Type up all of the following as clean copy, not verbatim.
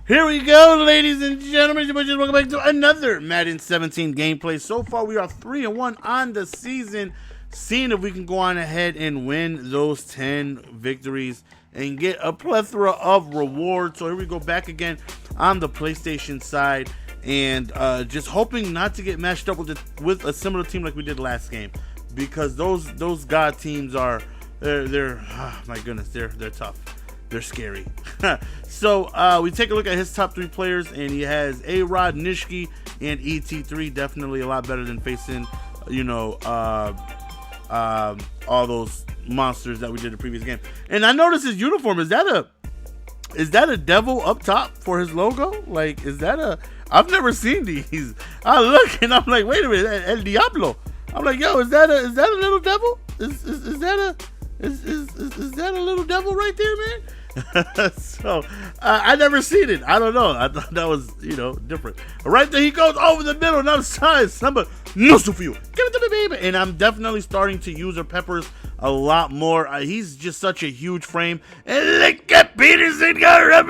Here we go, ladies and gentlemen. Welcome back to another Madden 17 gameplay. So far, we are 3-1 on the season, seeing if we can go on ahead and win those 10 victories and get a plethora of rewards. So here we go back again on the PlayStation side, and just hoping not to get matched up with a similar team like we did last game, because those god teams are they're oh my goodness, they're tough. They're scary. So we take a look at his top 3 players, and he has A-Rod, Nishki, and ET3. Definitely a lot better than facing, all those monsters that we did the previous game. And I noticed his uniform. Is that a devil up top for his logo? Like, is that a? I've never seen these. I look and I'm like, wait a minute, El Diablo. I'm like, yo, is that a little devil? Is that a little devil right there, man? So I never seen it. I don't know. I thought that was different. Right there he goes over the middle. Now size number no for you. Give it to me, baby. And I'm definitely starting to use her peppers a lot more. He's just such a huge frame. And look at Peterson got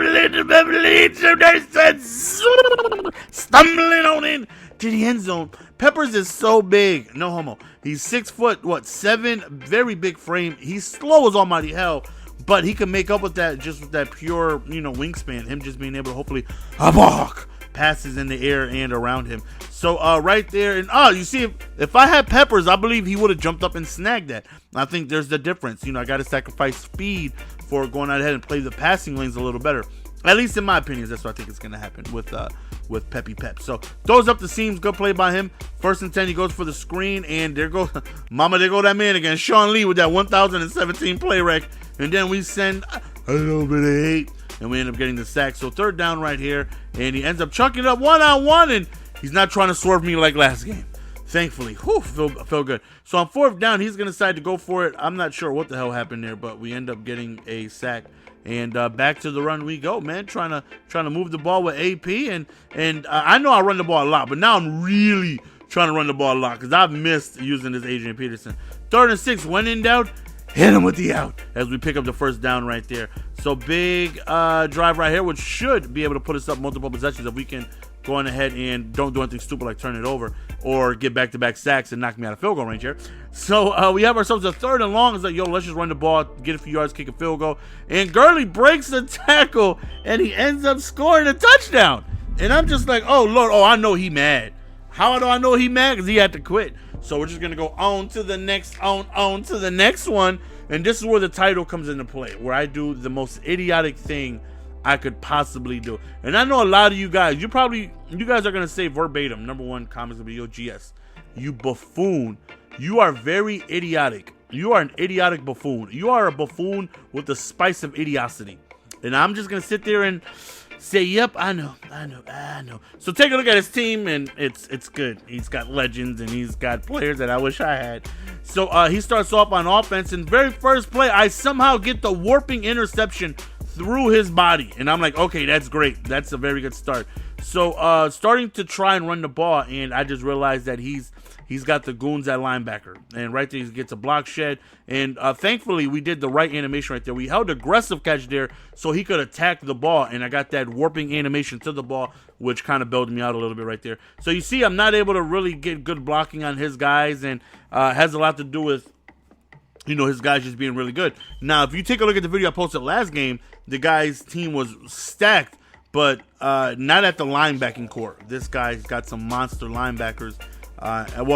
stumbling on in to the end zone. Peppers is so big. No homo. He's 6 foot, 7, very big frame. He's slow as almighty hell, but he can make up with that just with that pure, wingspan. Him just being able to hopefully passes in the air and around him. So right there, and you see, if I had Peppers, I believe he would have jumped up and snagged that. I think there's the difference. I got to sacrifice speed for going out ahead and play the passing lanes a little better. At least in my opinion, that's what I think is going to happen with Peppy Pep. So throws up the seams, good play by him. 1st and 10, he goes for the screen, and there goes mama, there go that man again, Sean Lee with that 1017 play rec. And then we send a little bit of hate, and we end up getting the sack. So 3rd down right here, and he ends up chucking it up 1-on-1, and he's not trying to swerve me like last game. Thankfully, feel good. So on 4th down, he's going to decide to go for it. I'm not sure what the hell happened there, but we end up getting a sack. And back to the run we go, man. Trying to move the ball with AP, and I know I run the ball a lot, but now I'm really trying to run the ball a lot because I've missed using this Adrian Peterson. 3rd and 6, when in doubt, hit him with the out as we pick up the 1st down right there. So big drive right here, which should be able to put us up multiple possessions if we can go on ahead and don't do anything stupid like turn it over or get back-to-back sacks and knock me out of field goal range here. So we have ourselves a 3rd and long. It's like, yo, let's just run the ball, get a few yards, kick a field goal. And Gurley breaks the tackle, and he ends up scoring a touchdown. And I'm just like, oh, Lord, I know he mad. How do I know he mad? Because he had to quit. So we're just going to go on to the next one. And this is where the title comes into play, where I do the most idiotic thing I could possibly do. And I know a lot of you guys, you guys are going to say verbatim, number 1 comments will be, yo, GS, you buffoon. You are very idiotic. You are an idiotic buffoon. You are a buffoon with the spice of idiocy. And I'm just going to sit there and say, yep, I know. So take a look at his team, and it's good. He's got legends, and he's got players that I wish I had. So he starts off on offense, and very first play, I somehow get the warping interception through his body. And I'm like, okay, that's great. That's a very good start. So starting to try and run the ball, and I just realized that he's got the goons at linebacker. And right there, he gets a block shed. And thankfully, we did the right animation right there. We held aggressive catch there so he could attack the ball. And I got that warping animation to the ball, which kind of bailed me out a little bit right there. So you see, I'm not able to really get good blocking on his guys. And has a lot to do with, his guys just being really good. Now, if you take a look at the video I posted last game, the guy's team was stacked, but not at the linebacking core. This guy's got some monster linebackers.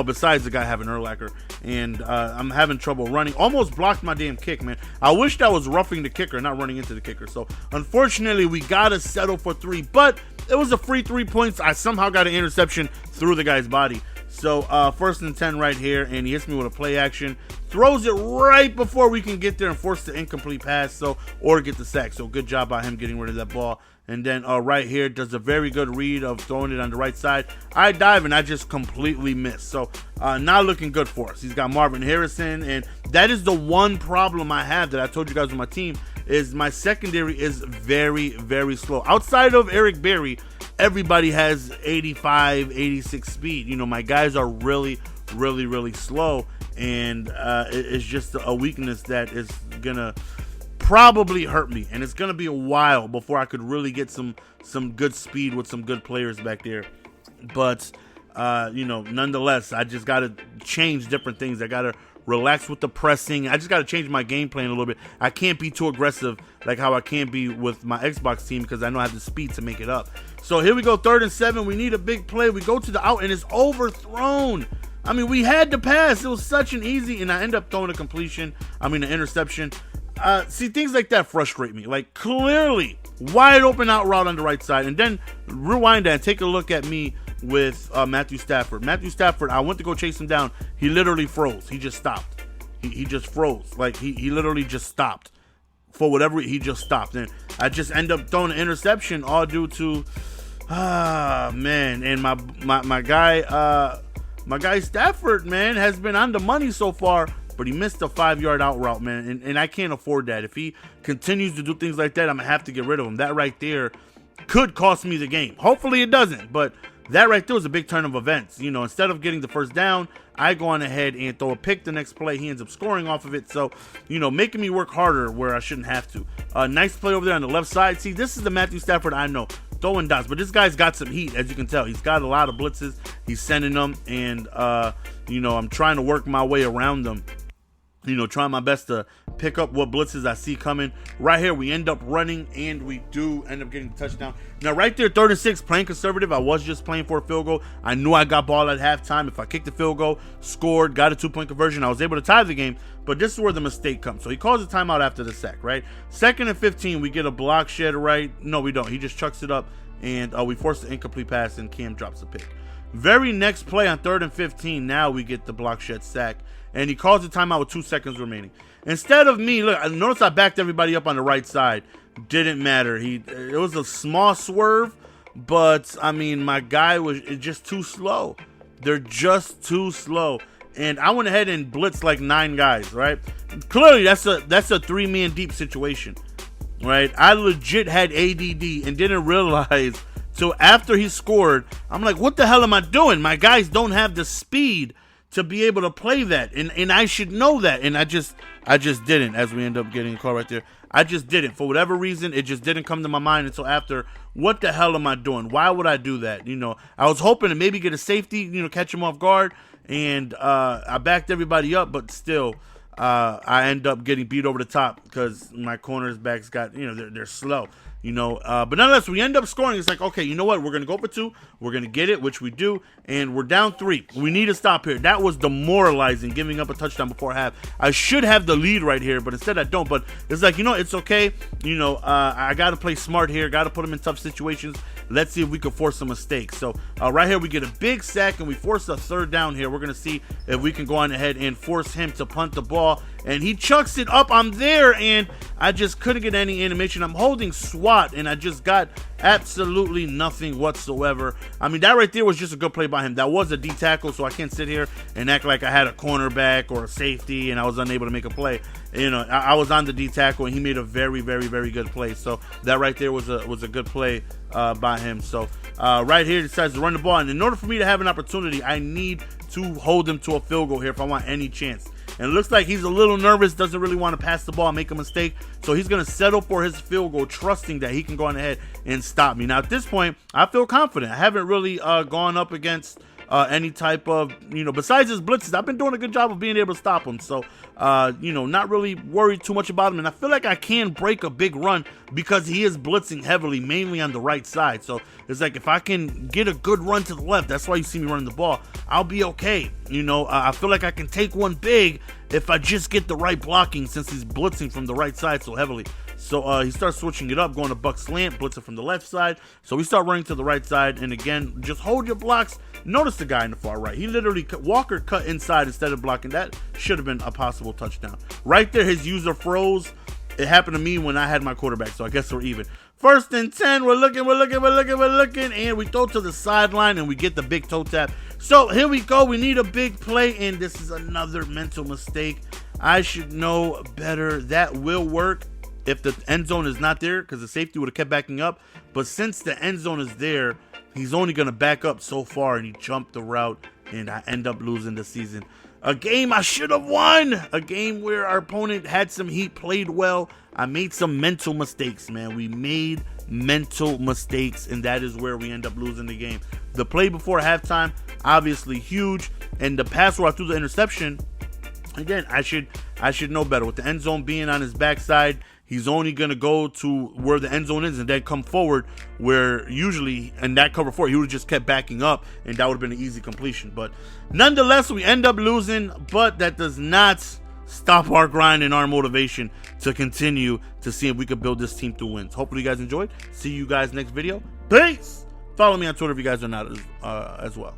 Besides the guy having Urlacher, and I'm having trouble running. Almost blocked my damn kick, man. I wish that was roughing the kicker, not running into the kicker. So unfortunately, we gotta settle for 3, but it was a free 3 points. I somehow got an interception through the guy's body. So 1st and 10 right here, and he hits me with a play action, throws it right before we can get there and force the incomplete pass, or get the sack. So good job by him getting rid of that ball. And then right here does a very good read of throwing it on the right side. I dive, and I just completely miss. So not looking good for us. He's got Marvin Harrison, and that is the one problem I have that I told you guys with my team, is my secondary is very, very slow. Outside of Eric Berry, everybody has 85, 86 speed. My guys are really, really, really slow, and it's just a weakness that is going to probably hurt me, and it's gonna be a while before I could really get some good speed with some good players back there. But nonetheless, I just gotta change different things. I gotta relax with the pressing. I just gotta change my game plan a little bit. I can't be too aggressive like how I can be with my Xbox team, because I know I have the speed to make it up. So here we go, 3rd and 7. We need a big play. We go to the out, and it's overthrown. I mean, we had to pass. It was such an easy, and I end up throwing an interception. See, things like that frustrate me. Like, clearly, wide open out route on the right side. And then rewind that and take a look at me with Matthew Stafford. Matthew Stafford, I went to go chase him down. He literally froze. He just stopped. He just froze. Like, he literally just stopped. For whatever, he just stopped. And I just end up throwing an interception, all due to, man. And my guy Stafford, man, has been on the money so far, but he missed a 5-yard out route, man, and I can't afford that. If he continues to do things like that, I'm gonna have to get rid of him. That right there could cost me the game. Hopefully it doesn't, but that right there was a big turn of events. Instead of getting the first down, I go on ahead and throw a pick the next play. He ends up scoring off of it, so making me work harder where I shouldn't have to. Nice play over there on the left side. See, this is the Matthew Stafford I know, throwing dots, but this guy's got some heat, as you can tell. He's got a lot of blitzes. He's sending them, and I'm trying to work my way around them. Trying my best to pick up what blitzes I see coming. Right here, we end up running, and we do end up getting the touchdown. Now, right there, 3rd and 6, playing conservative. I was just playing for a field goal. I knew I got ball at halftime. If I kicked the field goal, scored, got a 2-point conversion, I was able to tie the game. But this is where the mistake comes. So he calls a timeout after the sack, right? 2nd and 15, we get a block shed, right? No, we don't. He just chucks it up, and we force the incomplete pass, and Cam drops the pick. Very next play on 3rd and 15, now we get the block shed sack, and he calls the timeout with 2 seconds remaining. Instead of me, look, notice I backed everybody up on the right side. Didn't matter. It was a small swerve, but I mean, my guy was just too slow. They're just too slow. And I went ahead and blitzed like 9 guys, right? Clearly, that's a 3-man deep situation, right? I legit had ADD and didn't realize till after he scored. I'm like, what the hell am I doing? My guys don't have the speed to be able to play that, and I should know that, and I just didn't. As we end up getting a call right there, I just didn't. For whatever reason, it just didn't come to my mind until after. What the hell am I doing? Why would I do that? I was hoping to maybe get a safety, catch him off guard, and I backed everybody up, but still, I end up getting beat over the top because my cornerbacks got, they're slow. But nonetheless, we end up scoring. It's like, okay, you know what? We're going to go for 2. We're going to get it, which we do, and we're down 3. We need to stop here. That was demoralizing, giving up a touchdown before half. I should have the lead right here, but instead I don't. But it's like, it's okay. I got to play smart here. Got to put them in tough situations. Let's see if we can force a mistake. So right here, we get a big sack, and we force a 3rd down here. We're going to see if we can go on ahead and force him to punt the ball. And he chucks it up. I'm there, and I just couldn't get any animation. I'm holding SWAT, and I just got absolutely nothing whatsoever. I mean, that right there was just a good play by him. That was a D tackle, so I can't sit here and act like I had a cornerback or a safety and I was unable to make a play. I was on the D tackle, and he made a very, very, very good play. So that right there was a good play by him. So right here, he decides to run the ball, and in order for me to have an opportunity, I need to hold him to a field goal here if I want any chance. And it looks like he's a little nervous, doesn't really want to pass the ball and make a mistake. So he's going to settle for his field goal, trusting that he can go on ahead and stop me. Now, at this point, I feel confident. I haven't really gone up against any type of, besides his blitzes. I've been doing a good job of being able to stop him. So, not really worried too much about him. And I feel like I can break a big run because he is blitzing heavily, mainly on the right side. So it's like if I can get a good run to the left, that's why you see me running the ball, I'll be okay. I feel like I can take one big if I just get the right blocking, since he's blitzing from the right side so heavily. So he starts switching it up, going to buck slant, blitzing from the left side. So we start running to the right side, and again, just hold your blocks. Notice the guy in the far right. He literally, Walker cut inside instead of blocking. That should have been a possible touchdown. Right there, his user froze. It happened to me when I had my quarterback, so I guess we're even. 1st and 10, we're looking, and we throw to the sideline, and we get the big toe tap. So here we go. We need a big play, and this is another mental mistake. I should know better. That will work if the end zone is not there, because the safety would have kept backing up. But since the end zone is there, he's only going to back up so far, and he jumped the route, and I end up losing the season. A game I should have won. A game where our opponent had some heat, played well. I made some mental mistakes, man. We made mental mistakes, and that is where we end up losing the game. The play before halftime, obviously huge, and the pass where I threw the interception, again, I should know better. With the end zone being on his backside, he's only going to go to where the end zone is and then come forward, where usually in that cover 4, he would have just kept backing up, and that would have been an easy completion. But nonetheless, we end up losing, but that does not stop our grind and our motivation to continue to see if we could build this team through wins. Hopefully you guys enjoyed. See you guys next video. Peace! Follow me on Twitter if you guys are not as well.